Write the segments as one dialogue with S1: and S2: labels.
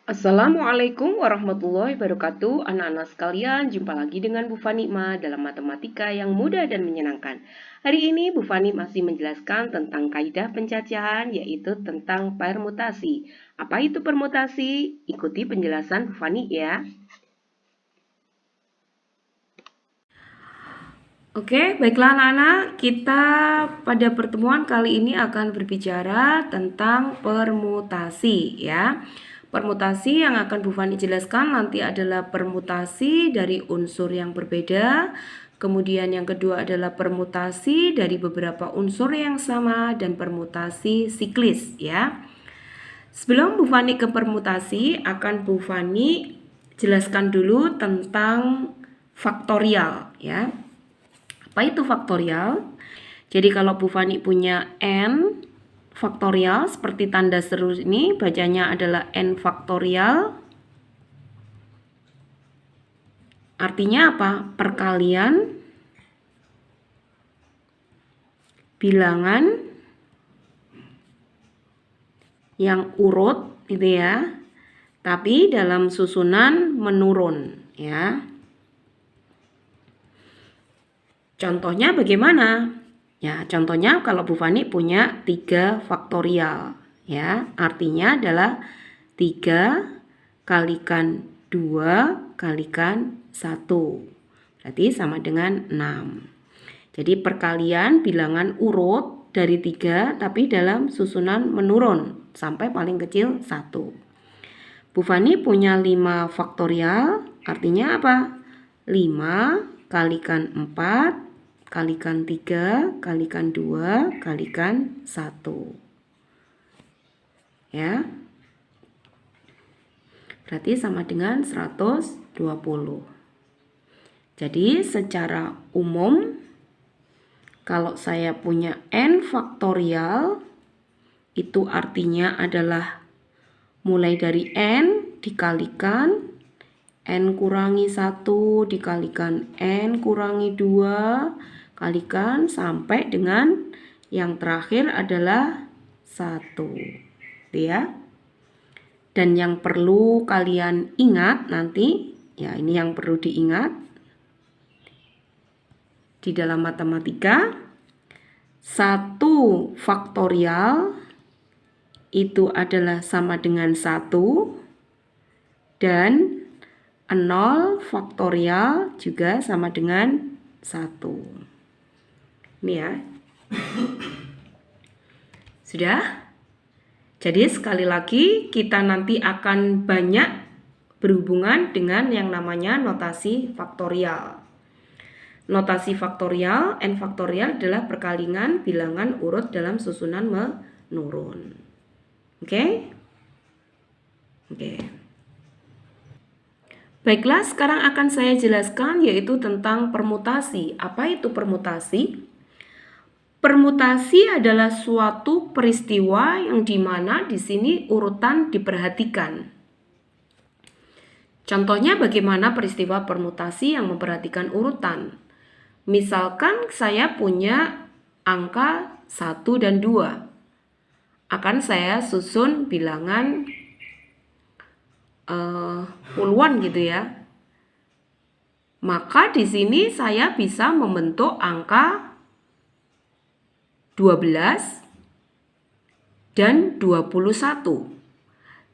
S1: Assalamualaikum warahmatullahi wabarakatuh. Anak-anak sekalian, jumpa lagi dengan Bu Fanima dalam matematika yang mudah dan menyenangkan. Hari ini Bu Fani masih menjelaskan tentang kaidah pencacahan, yaitu tentang permutasi. Apa itu permutasi? Ikuti penjelasan Bu Fani ya. Oke, baiklah anak-anak, kita pada pertemuan kali ini akan berbicara tentang permutasi ya. Permutasi yang akan Bu Fani jelaskan nanti adalah permutasi dari unsur yang berbeda. Kemudian yang kedua adalah permutasi dari beberapa unsur yang sama dan permutasi siklis ya. Sebelum Bu Fani ke permutasi, akan Bu Fani jelaskan dulu tentang faktorial ya. Apa itu faktorial? Jadi kalau Bu Fani punya n faktorial seperti tanda seru ini, bacanya adalah n faktorial. Artinya apa? Perkalian bilangan yang urut gitu ya, tapi dalam susunan menurun ya. Contohnya bagaimana? Ya, contohnya kalau Bu Fani punya 3 faktorial ya, artinya adalah 3 kalikan 2 kalikan 1. Berarti sama dengan 6. Jadi perkalian bilangan urut dari 3 tapi dalam susunan menurun sampai paling kecil 1. Bu Fani punya 5 faktorial, artinya apa? 5 kalikan 4 kalikan 3 kalikan 2 kalikan 1 ya, berarti sama dengan 120. Jadi secara umum kalau saya punya n faktorial, itu artinya adalah mulai dari n dikalikan n kurangi 1 dikalikan n kurangi 2 kalikan sampai dengan yang terakhir adalah 1 ya. Dan yang perlu kalian ingat nanti ya, ini yang perlu diingat di dalam matematika, 1 faktorial itu adalah sama dengan 1 dan 0 faktorial juga sama dengan 1. Ini ya. Sudah? Jadi sekali lagi kita nanti akan banyak berhubungan dengan yang namanya notasi faktorial. Notasi faktorial, n faktorial adalah perkalian bilangan urut dalam susunan menurun. Oke? Oke. Baiklah, sekarang akan saya jelaskan yaitu tentang permutasi. Apa itu permutasi? Permutasi adalah suatu peristiwa yang dimana di sini urutan diperhatikan. Contohnya bagaimana peristiwa permutasi yang memperhatikan urutan. Misalkan saya punya angka 1 dan 2. Akan saya susun bilangan puluhan gitu ya. Maka di sini saya bisa membentuk angka 12 dan 21.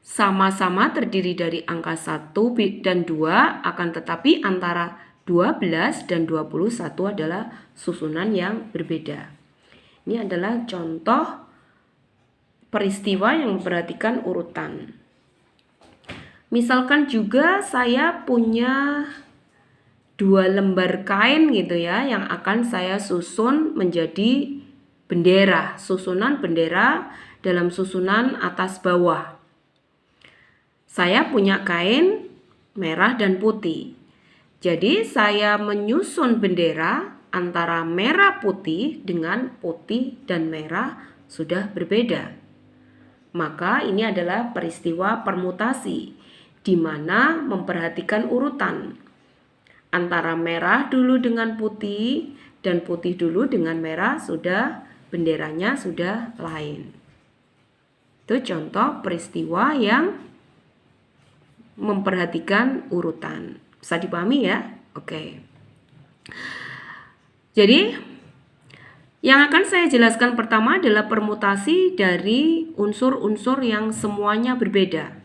S1: Sama-sama terdiri dari angka 1 dan 2, akan tetapi antara 12 dan 21 adalah susunan yang berbeda. Ini adalah contoh peristiwa yang memperhatikan urutan. Misalkan juga saya punya 2 lembar kain gitu ya, yang akan saya susun menjadi bendera, susunan bendera dalam susunan atas bawah. Saya punya kain merah dan putih. Jadi saya menyusun bendera antara merah putih dengan putih dan merah sudah berbeda. Maka ini adalah peristiwa permutasi di mana memperhatikan urutan antara merah dulu dengan putih dan putih dulu dengan merah, sudah benderanya sudah lain. Itu contoh peristiwa yang memperhatikan urutan. Bisa dipahami ya? Oke. Jadi, yang akan saya jelaskan pertama adalah permutasi dari unsur-unsur yang semuanya berbeda.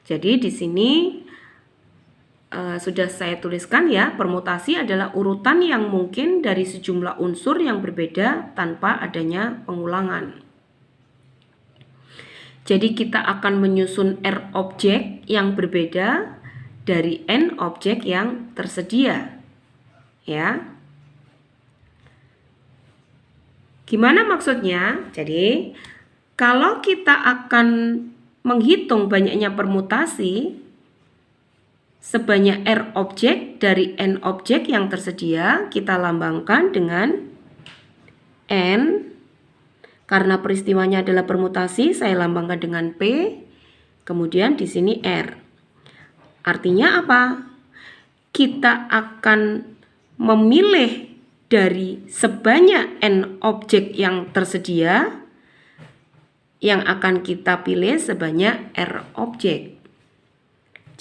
S1: Jadi di sini sudah saya tuliskan ya, permutasi adalah urutan yang mungkin dari sejumlah unsur yang berbeda tanpa adanya pengulangan. Jadi kita akan menyusun R objek yang berbeda dari N objek yang tersedia. Ya. Gimana maksudnya? Jadi, kalau kita akan menghitung banyaknya permutasi sebanyak R objek dari N objek yang tersedia, kita lambangkan dengan N. Karena peristiwanya adalah permutasi, saya lambangkan dengan P. Kemudian di sini R. Artinya apa? Kita akan memilih dari sebanyak N objek yang tersedia, yang akan kita pilih sebanyak R objek.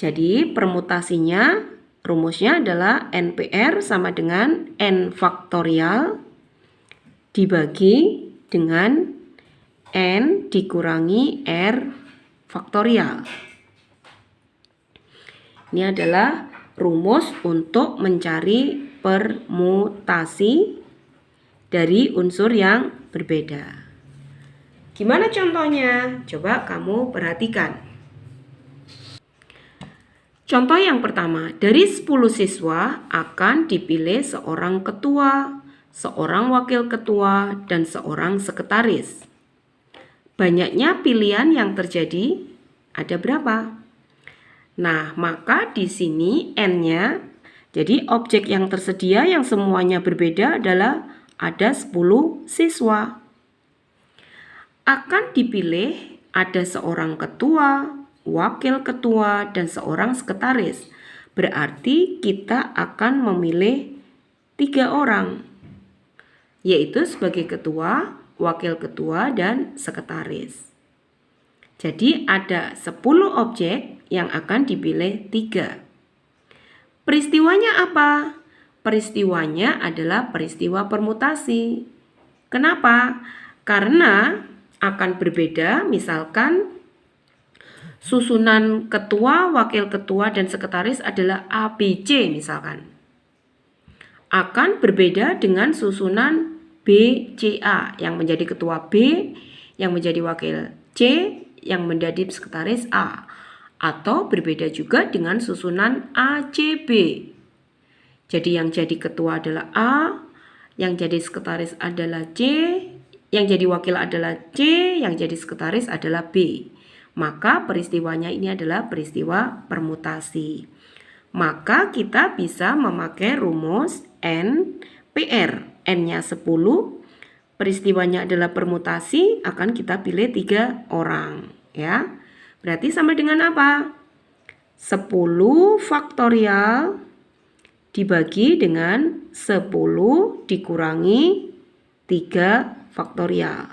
S1: Jadi permutasinya, rumusnya adalah NPR sama dengan N faktorial dibagi dengan N dikurangi R faktorial. Ini adalah rumus untuk mencari permutasi dari unsur yang berbeda. Gimana contohnya? Coba kamu perhatikan. Contoh yang pertama, dari 10 siswa akan dipilih seorang ketua, seorang wakil ketua, dan seorang sekretaris. Banyaknya pilihan yang terjadi ada berapa? Nah, maka di sini N-nya, jadi objek yang tersedia yang semuanya berbeda adalah ada 10 siswa. Akan dipilih ada seorang ketua, wakil ketua, dan seorang sekretaris. Berarti kita akan memilih 3 orang, yaitu sebagai ketua, wakil ketua, dan sekretaris. Jadi ada 10 objek yang akan dipilih 3. Peristiwanya apa? Peristiwanya adalah peristiwa permutasi. Kenapa? Karena akan berbeda, misalkan susunan ketua, wakil ketua, dan sekretaris adalah ABC misalkan. Akan berbeda dengan susunan BCA yang menjadi ketua B, yang menjadi wakil C, yang menjadi sekretaris A. Atau berbeda juga dengan susunan ACB. Jadi yang jadi ketua adalah A, yang jadi sekretaris adalah C, yang jadi wakil adalah C, yang jadi sekretaris adalah B. Maka peristiwanya ini adalah peristiwa permutasi. Maka kita bisa memakai rumus NPR. N-nya 10, peristiwanya adalah permutasi, akan kita pilih 3 orang. Ya. Berarti sama dengan apa? 10 faktorial dibagi dengan 10 dikurangi 3 faktorial.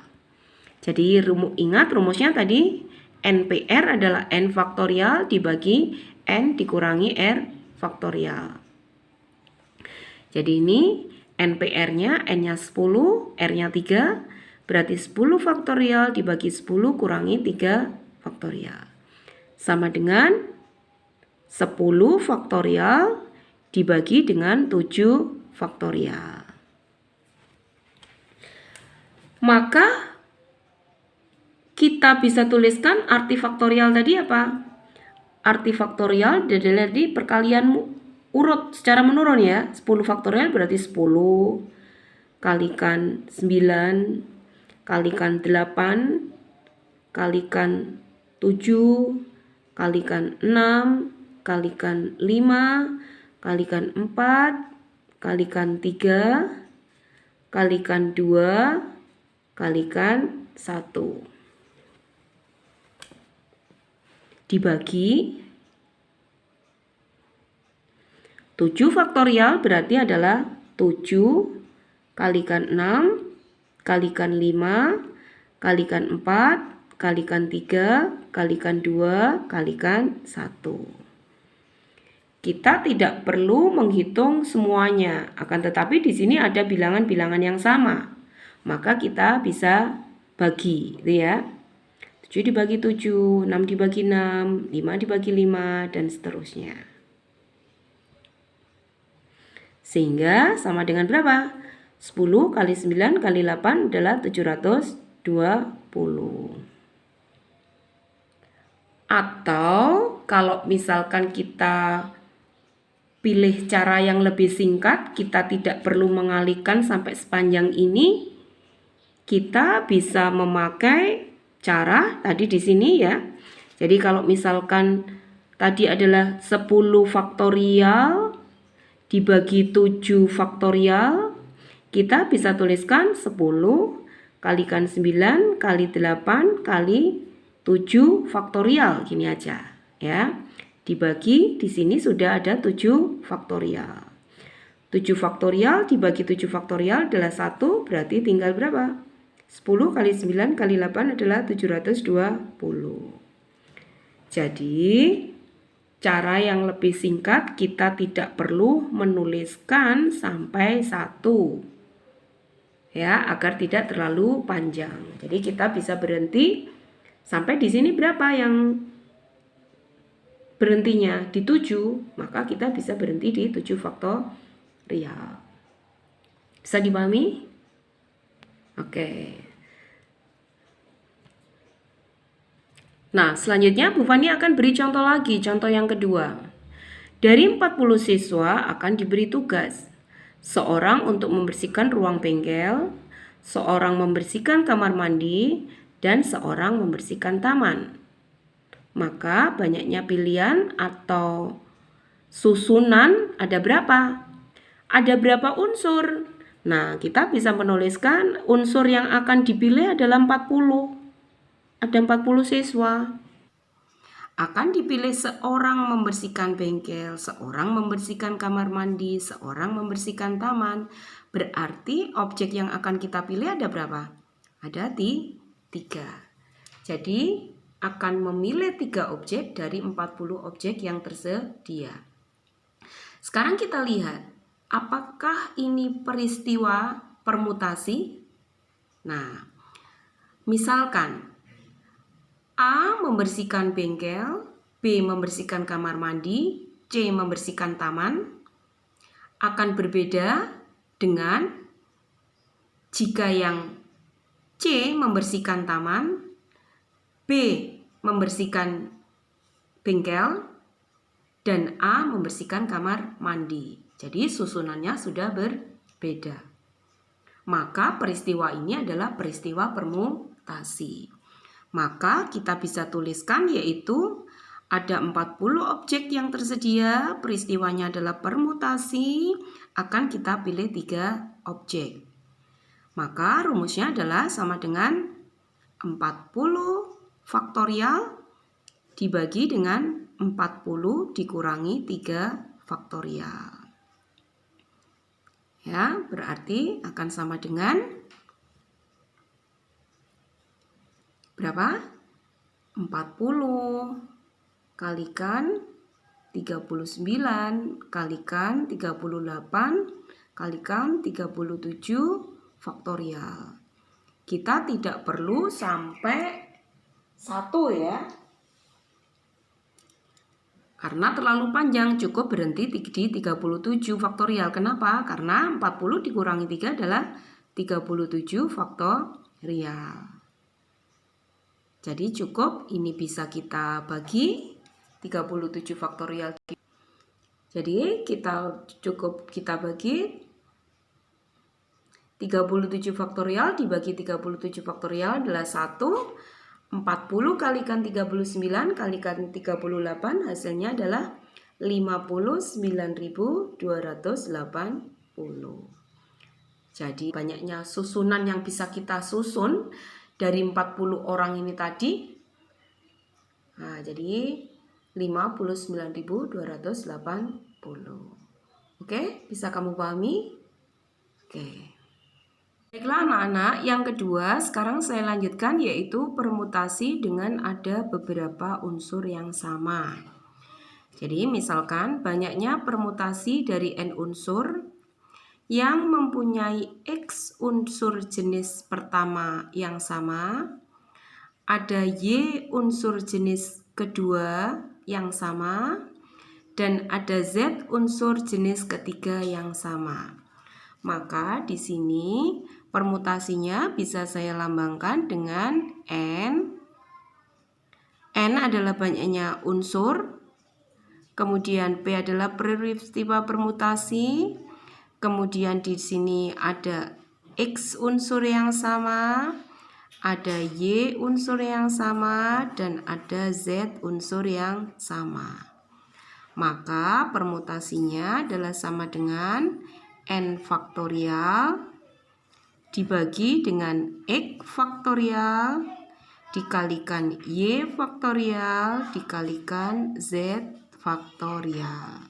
S1: Jadi ingat rumusnya tadi, NPR adalah N faktorial dibagi N dikurangi R faktorial. Jadi ini NPR-nya, N-nya 10, R-nya 3, berarti 10 faktorial dibagi 10 kurangi 3 faktorial. Sama dengan 10 faktorial dibagi dengan 7 faktorial. Maka kita bisa tuliskan arti faktorial tadi apa? Arti faktorial adalah di perkalian urut secara menurun ya. 10 faktorial berarti 10 kalikan 9 kalikan 8 kalikan 7 kalikan 6 kalikan 5 kalikan 4 kalikan 3 kalikan 2 kalikan 1 dibagi 7 faktorial berarti adalah 7 kalikan 6 kalikan 5 kalikan 4 kalikan 3, kalikan 2, kalikan 1. Kita tidak perlu menghitung semuanya, akan tetapi di sini ada bilangan-bilangan yang sama. Maka kita bisa bagi, gitu ya. 7 dibagi 7, 6 dibagi 6, 5 dibagi 5, dan seterusnya. Sehingga sama dengan berapa? 10 kali 9 kali 8 adalah 720. Atau kalau misalkan kita pilih cara yang lebih singkat, kita tidak perlu mengalihkan sampai sepanjang ini. Kita bisa memakai cara tadi di sini ya. Jadi kalau misalkan tadi adalah 10 faktorial dibagi 7 faktorial, kita bisa tuliskan 10 kalikan 9 kali 8 kali 7 faktorial, gini aja ya. Dibagi di sini sudah ada 7 faktorial. 7 faktorial dibagi 7 faktorial adalah 1, berarti tinggal berapa? 10 kali 9 kali 8 adalah 720. Jadi, cara yang lebih singkat, kita tidak perlu menuliskan sampai 1. Ya, agar tidak terlalu panjang. Jadi kita bisa berhenti sampai di sini berapa yang berhentinya di 7, maka kita bisa berhenti di 7 faktorial. Bisa dipahami? Oke. Nah, selanjutnya Bu Fani akan beri contoh lagi, contoh yang kedua. Dari 40 siswa akan diberi tugas. Seorang untuk membersihkan ruang bengkel, seorang membersihkan kamar mandi, dan seorang membersihkan taman. Maka banyaknya pilihan atau susunan ada berapa? Ada berapa unsur? Nah, kita bisa menuliskan unsur yang akan dipilih adalah 40. Ada 40 siswa. Akan dipilih seorang membersihkan bengkel, seorang membersihkan kamar mandi, seorang membersihkan taman. Berarti objek yang akan kita pilih ada berapa? Ada 3. Jadi akan memilih 3 objek dari 40 objek yang tersedia. Sekarang kita lihat, apakah ini peristiwa permutasi? Nah, misalkan A membersihkan bengkel, B membersihkan kamar mandi, C membersihkan taman, akan berbeda dengan jika yang C membersihkan taman, B membersihkan bengkel, dan A membersihkan kamar mandi. Jadi susunannya sudah berbeda. Maka peristiwa ini adalah peristiwa permutasi. Maka kita bisa tuliskan yaitu ada 40 objek yang tersedia, peristiwanya adalah permutasi, akan kita pilih 3 objek. Maka rumusnya adalah sama dengan 40 faktorial dibagi dengan 40 dikurangi 3 faktorial. Ya, berarti akan sama dengan berapa? 40 kalikan 39 kalikan 38 kalikan 37 faktorial. Kita tidak perlu sampai 1 ya. Karena terlalu panjang, cukup berhenti di 37 faktorial. Kenapa? Karena 40 dikurangi 3 adalah 37 faktorial. Jadi cukup ini bisa kita bagi 37 faktorial. Jadi kita bagi 37 faktorial dibagi 37 faktorial adalah 1. 40 kalikan 39 kalikan 38 hasilnya adalah 59.280. Jadi banyaknya susunan yang bisa kita susun dari 40 orang ini tadi. Nah, jadi 59.280. Oke, bisa kamu pahami? Oke. Baiklah anak-anak, yang kedua sekarang saya lanjutkan yaitu permutasi dengan ada beberapa unsur yang sama. Jadi misalkan banyaknya permutasi dari N unsur yang mempunyai X unsur jenis pertama yang sama, ada Y unsur jenis kedua yang sama, dan ada Z unsur jenis ketiga yang sama. Maka di sini permutasinya bisa saya lambangkan dengan N. N adalah banyaknya unsur. Kemudian P adalah peristiwa permutasi. Kemudian di sini ada X unsur yang sama, ada Y unsur yang sama, dan ada Z unsur yang sama. Maka permutasinya adalah sama dengan N faktorial dibagi dengan X faktorial dikalikan Y faktorial dikalikan Z faktorial.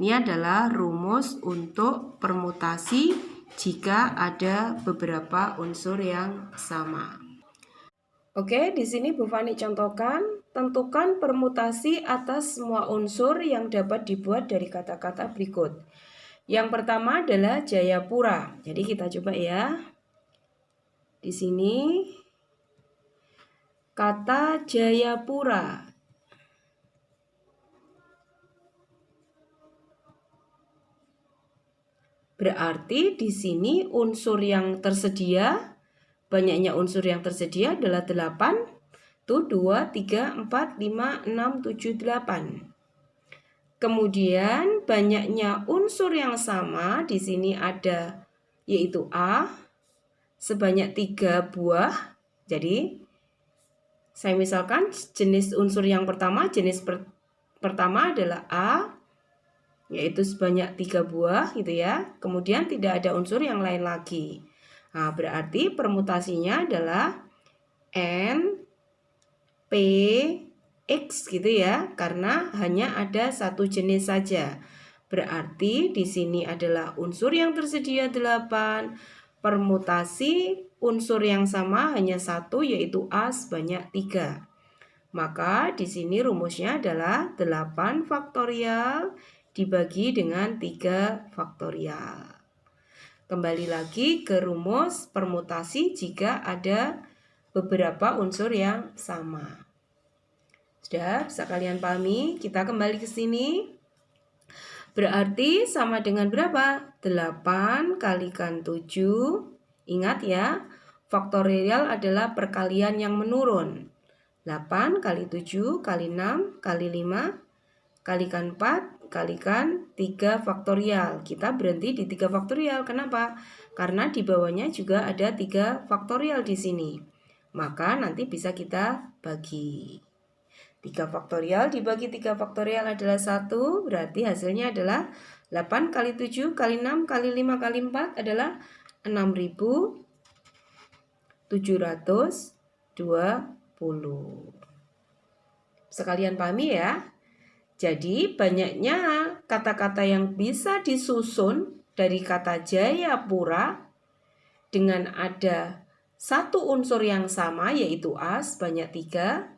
S1: Ini adalah rumus untuk permutasi jika ada beberapa unsur yang sama. Oke, di sini Bu Fani contohkan, tentukan permutasi atas semua unsur yang dapat dibuat dari kata-kata berikut. Yang pertama adalah Jayapura. Jadi kita coba ya. Di sini kata Jayapura. Berarti di sini unsur yang tersedia, banyaknya unsur yang tersedia adalah 8. Tuh 2, 3, 4, 5, 6, 7, 8. Kemudian banyaknya unsur yang sama di sini ada yaitu A sebanyak 3 buah. Jadi saya misalkan jenis unsur yang pertama, pertama adalah A yaitu sebanyak 3 buah gitu ya. Kemudian tidak ada unsur yang lain lagi. Nah, berarti permutasinya adalah N P X gitu ya, karena hanya ada satu jenis saja. Berarti di sini adalah unsur yang tersedia 8, permutasi unsur yang sama hanya satu yaitu A sebanyak 3. Maka di sini rumusnya adalah 8 faktorial dibagi dengan 3 faktorial. Kembali lagi ke rumus permutasi jika ada beberapa unsur yang sama. Sudah bisa kalian pahami? Kita kembali ke sini. Berarti sama dengan berapa? 8 kalikan 7. Ingat ya, faktorial adalah perkalian yang menurun. 8 kali 7 kali 6 kali 5 kalikan 4 kalikan 3 faktorial. Kita berhenti di 3 faktorial. Kenapa? Karena di bawahnya juga ada 3 faktorial di sini. Maka nanti bisa kita bagi. 3 faktorial dibagi 3 faktorial adalah 1. Berarti hasilnya adalah 8 kali 7 kali 6 kali 5 kali 4 adalah 6.720. Sekalian pahami ya. Jadi banyaknya kata-kata yang bisa disusun dari kata Jayapura dengan ada satu unsur yang sama yaitu A sebanyak 3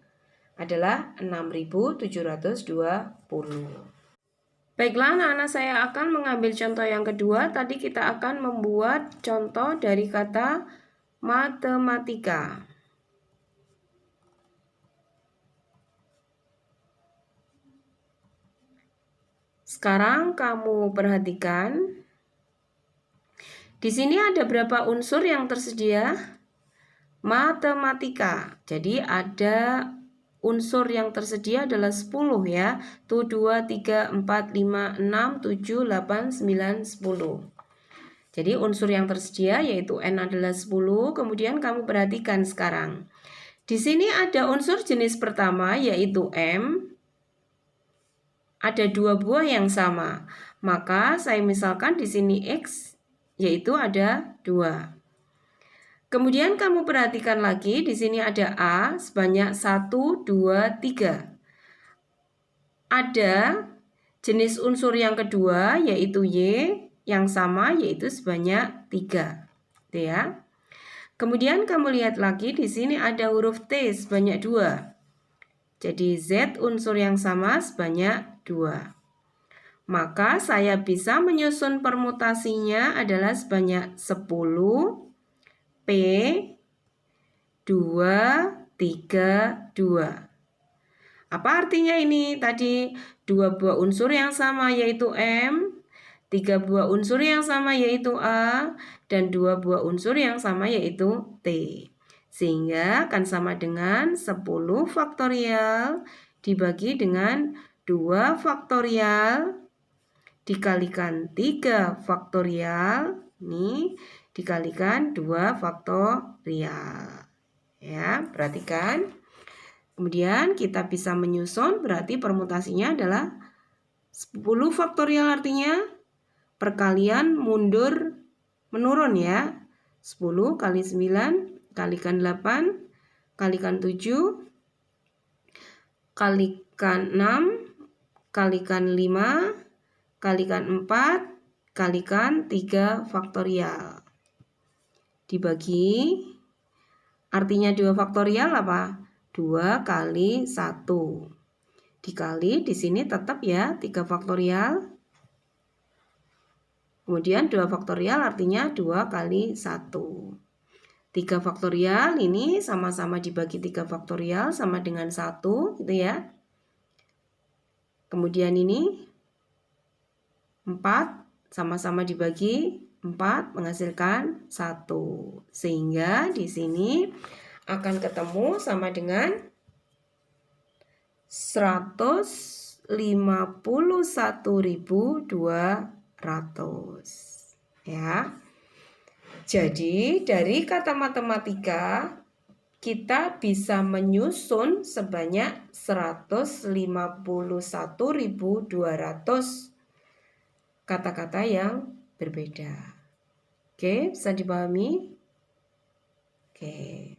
S1: adalah 6.720. Baiklah anak-anak, saya akan mengambil contoh yang kedua. Tadi kita akan membuat contoh dari kata matematika. Sekarang kamu perhatikan. Di sini ada berapa unsur yang tersedia? Matematika. Jadi ada unsur yang tersedia adalah 10 ya. Tuh 2, 3, 4, 5, 6, 7, 8, 9, 10. Jadi unsur yang tersedia yaitu N adalah 10. Kemudian kamu perhatikan sekarang. Di sini ada unsur jenis pertama yaitu M. Ada 2 buah yang sama. Maka saya misalkan di sini X yaitu ada 2. Kemudian kamu perhatikan lagi di sini ada A sebanyak 1, 2, 3. Ada jenis unsur yang kedua yaitu Y yang sama yaitu sebanyak 3. Gitu ya. Kemudian kamu lihat lagi di sini ada huruf T sebanyak 2. Jadi Z unsur yang sama sebanyak 2. Maka saya bisa menyusun permutasinya adalah sebanyak 10 P 2 3 2. Apa artinya ini? Tadi 2 buah unsur yang sama yaitu M, 3 buah unsur yang sama yaitu A, dan 2 buah unsur yang sama yaitu T. Sehingga akan sama dengan 10 faktorial dibagi dengan 2 faktorial dikalikan 3 faktorial, ini dikalikan 2 faktorial. Ya, perhatikan. Kemudian kita bisa menyusun, berarti permutasinya adalah 10 faktorial, artinya perkalian mundur menurun ya. 10 kali 9 kalikan 8 kalikan 7 kalikan 6 kalikan 5 kalikan 4 kalikan 3 faktorial. Dibagi, artinya 2 faktorial apa? 2 kali 1. Dikali, di sini tetap ya 3 faktorial. Kemudian 2 faktorial artinya 2 kali 1. 3 faktorial ini sama-sama dibagi 3 faktorial sama dengan 1 gitu ya. Kemudian ini 4 sama-sama dibagi 4 menghasilkan 1. Sehingga di sini akan ketemu sama dengan 151.200 ya. Jadi dari kata matematika kita bisa menyusun sebanyak 151.200 kata-kata yang berbeda. Oke, bisa dipahami? Oke.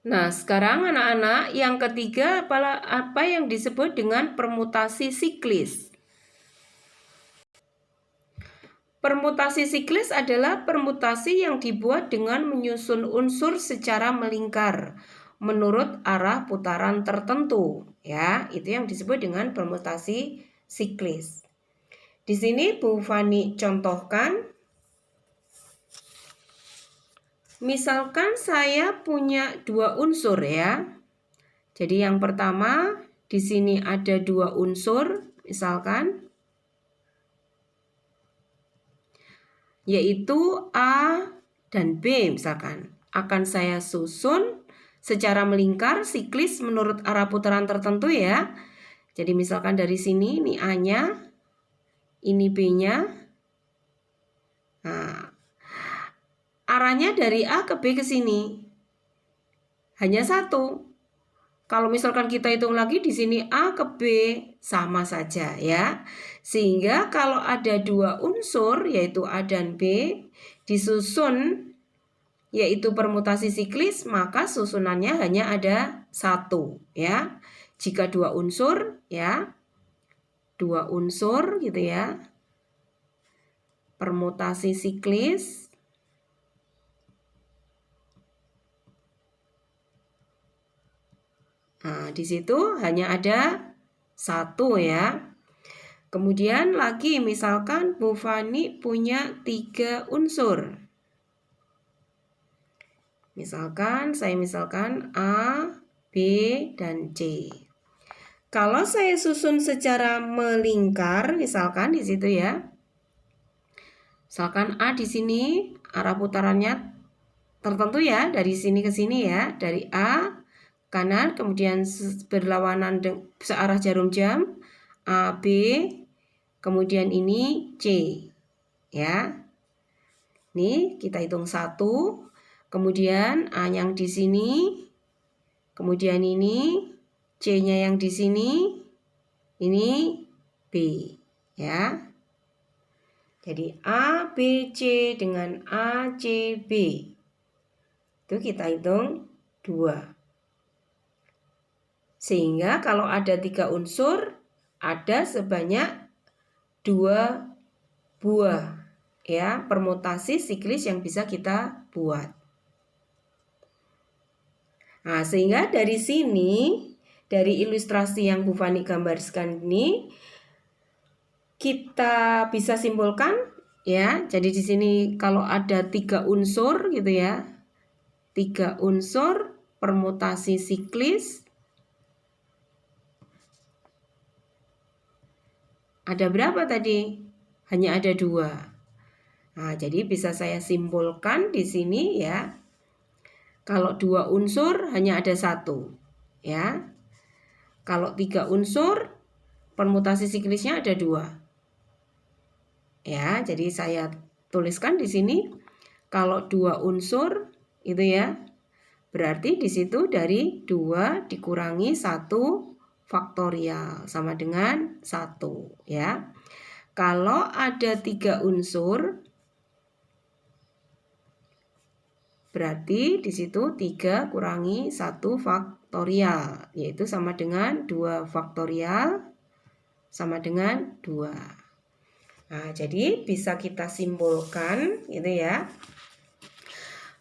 S1: Nah, sekarang anak-anak yang ketiga apa yang disebut dengan permutasi siklis. Permutasi siklis adalah permutasi yang dibuat dengan menyusun unsur secara melingkar menurut arah putaran tertentu, ya. Itu yang disebut dengan permutasi siklis. Di sini Bu Fani contohkan, misalkan saya punya 2 unsur ya. Jadi yang pertama di sini ada 2 unsur, misalkan yaitu A dan B misalkan. Akan saya susun secara melingkar siklis menurut arah putaran tertentu ya. Jadi misalkan dari sini ini A-nya, ini B-nya. Nah, arahnya dari A ke B ke sini. Hanya satu. Kalau misalkan kita hitung lagi di sini A ke B sama saja ya. Sehingga kalau ada 2 unsur yaitu A dan B disusun yaitu permutasi siklis, maka susunannya hanya ada 1 ya. Jika 2 unsur ya, 2 unsur gitu ya. Permutasi siklis nah, di situ hanya ada 1 ya. Kemudian lagi misalkan Bu Fani punya 3 unsur. Misalkan A, B, dan C. Kalau saya susun secara melingkar, misalkan di situ ya. Misalkan A di sini arah putarannya tertentu ya, dari sini ke sini ya, dari A kanan, kemudian berlawanan searah jarum jam, A, B, kemudian ini C, ya. Nih kita hitung 1, kemudian A yang di sini, kemudian ini C-nya yang di sini, ini B, ya. Jadi A, B, C dengan A, C, B. Itu kita hitung 2. Sehingga kalau ada 3 unsur, ada sebanyak 2 buah ya permutasi siklis yang bisa kita buat. Nah, sehingga dari sini, dari ilustrasi yang Bu Fani gambarkan ini, kita bisa simpulkan ya. Jadi di sini kalau ada 3 unsur gitu ya, 3 unsur permutasi siklis, ada berapa tadi? Hanya ada 2. Nah, jadi bisa saya simpulkan di sini ya. Kalau 2 unsur hanya ada 1 ya. Kalau 3 unsur permutasi siklisnya ada 2. Ya, jadi saya tuliskan di sini kalau 2 unsur itu ya. Berarti di situ dari 2 dikurangi 1 faktorial sama dengan 1 ya. Kalau ada 3 unsur berarti di situ 3 kurangi 1 faktorial, yaitu sama dengan 2 faktorial sama dengan 2. Nah, jadi bisa kita simpulkan gitu ya.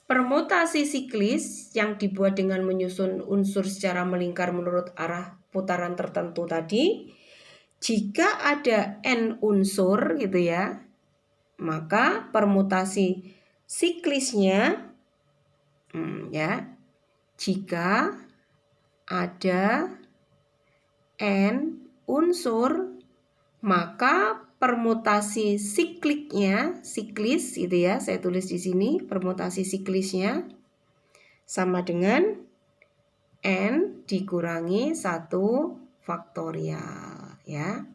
S1: Permutasi siklis yang dibuat dengan menyusun unsur secara melingkar menurut arah putaran tertentu tadi, jika ada n unsur gitu ya, maka permutasi siklisnya ya, jika ada n unsur, maka permutasi siklis gitu ya, saya tulis di sini permutasi siklisnya sama dengan n dikurangi 1 faktorial ya.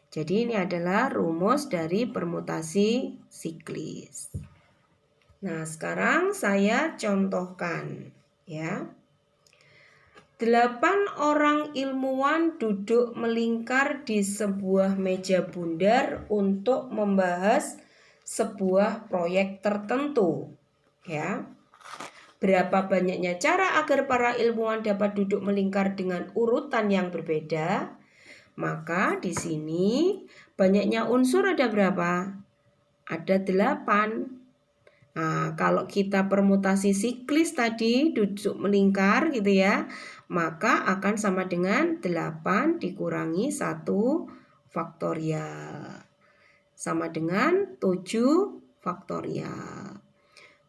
S1: Jadi ini adalah rumus dari permutasi siklis. Nah, sekarang saya contohkan ya. 8 orang ilmuwan duduk melingkar di sebuah meja bundar untuk membahas sebuah proyek tertentu ya. Berapa banyaknya cara agar para ilmuwan dapat duduk melingkar dengan urutan yang berbeda? Maka di sini banyaknya unsur ada berapa? Ada 8. Nah, kalau kita permutasi siklis tadi duduk melingkar gitu ya, maka akan sama dengan 8 dikurangi 1 faktorial. Sama dengan 7 faktorial.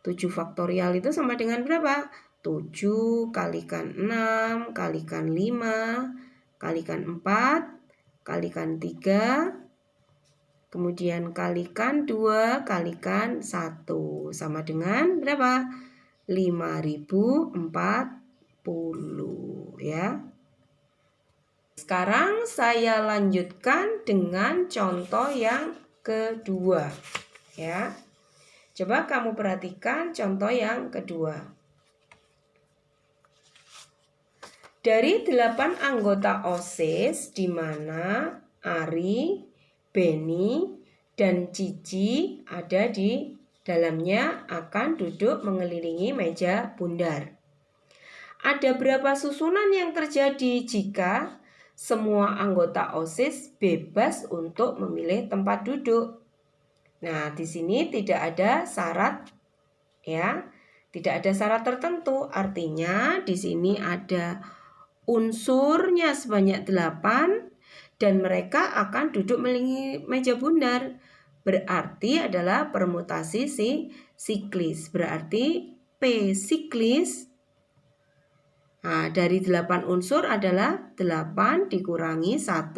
S1: 7 faktorial itu sama dengan berapa? 7 kalikan 6 kalikan 5 kalikan 4 kalikan 3 kemudian kalikan 2 kalikan 1 sama dengan berapa? 5040 ya. Sekarang saya lanjutkan dengan contoh yang kedua ya. Coba kamu perhatikan contoh yang kedua. Dari 8 anggota OSIS di mana Ari, Beni, dan Cici ada di dalamnya akan duduk mengelilingi meja bundar. Ada berapa susunan yang terjadi jika semua anggota OSIS bebas untuk memilih tempat duduk? Nah, di sini tidak ada syarat ya. Tidak ada syarat tertentu. Artinya di sini ada unsurnya sebanyak 8 dan mereka akan duduk mengelilingi meja bundar. Berarti adalah permutasi siklis. Berarti P siklis dari 8 unsur adalah 8 dikurangi 1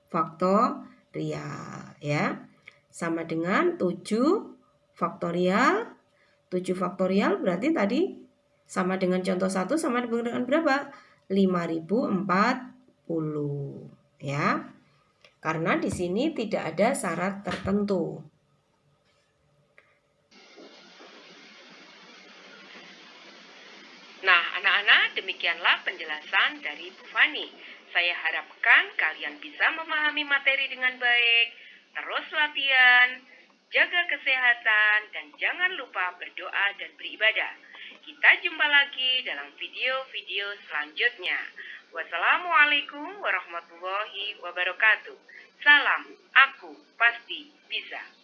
S1: faktorial ya. Sama dengan 7 faktorial. 7 faktorial berarti tadi sama dengan contoh 1 sama dengan berapa? 5040 ya. Karena di sini tidak ada syarat tertentu. Nah, anak-anak, demikianlah penjelasan dari Bu Fani. Saya harapkan kalian bisa memahami materi dengan baik. Terus latihan, jaga kesehatan, dan jangan lupa berdoa dan beribadah. Kita jumpa lagi dalam video-video selanjutnya. Wassalamualaikum warahmatullahi wabarakatuh. Salam, aku pasti bisa.